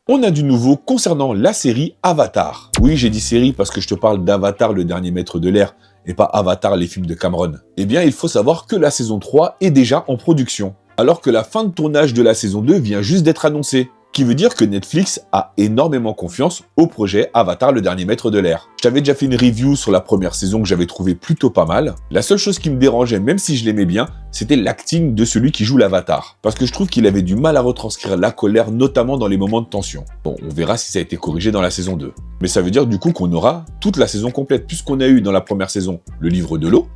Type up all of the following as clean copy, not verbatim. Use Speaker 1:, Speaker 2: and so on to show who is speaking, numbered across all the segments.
Speaker 1: On a du nouveau concernant la série Avatar. Oui, j'ai dit série parce que je te parle d'Avatar, le dernier maître de l'air, et pas Avatar, les films de Cameron. Eh bien, il faut savoir que la saison 3 est déjà en production, alors que la fin de tournage de la saison 2 vient juste d'être annoncée. Qui veut dire que Netflix a énormément confiance au projet Avatar, le dernier maître de l'air. Je t'avais déjà fait une review sur la première saison que j'avais trouvé plutôt pas mal. La seule chose qui me dérangeait, même si je l'aimais bien, c'était l'acting de celui qui joue l'Avatar. Parce que je trouve qu'il avait du mal à retranscrire la colère, notamment dans les moments de tension. Bon, on verra si ça a été corrigé dans la saison 2. Mais ça veut dire du coup qu'on aura toute la saison complète, puisqu'on a eu dans la première saison le livre de l'eau.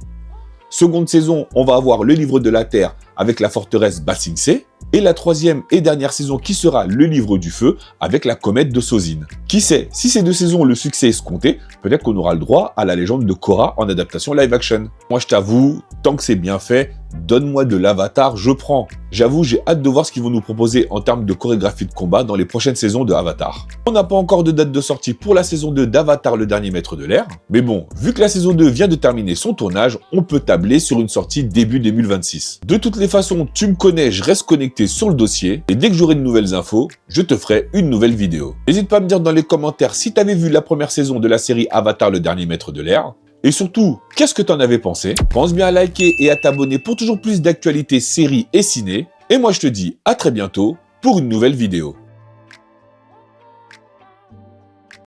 Speaker 1: Seconde saison, on va avoir le livre de la terre avec la forteresse Ba Sing Se. Et la troisième et dernière saison qui sera le livre du feu avec la comète de Sozin. Qui sait, si ces deux saisons ont le succès escompté, peut-être qu'on aura le droit à la légende de Korra en adaptation live action. Moi je t'avoue, tant que c'est bien fait, donne-moi de l'Avatar, je prends. J'avoue, j'ai hâte de voir ce qu'ils vont nous proposer en termes de chorégraphie de combat dans les prochaines saisons de Avatar. On n'a pas encore de date de sortie pour la saison 2 d'Avatar, le dernier maître de l'air. Mais bon, vu que la saison 2 vient de terminer son tournage, on peut tabler sur une sortie début 2026. De toutes les façons, tu me connais, je reste connecté sur le dossier et dès que j'aurai de nouvelles infos, je te ferai une nouvelle vidéo. N'hésite pas à me dire dans les commentaires si tu avais vu la première saison de la série Avatar, le dernier maître de l'air. Et surtout, qu'est-ce que t'en avais pensé? Pense bien à liker et à t'abonner pour toujours plus d'actualités, séries et ciné. Et moi je te dis à très bientôt pour une nouvelle vidéo.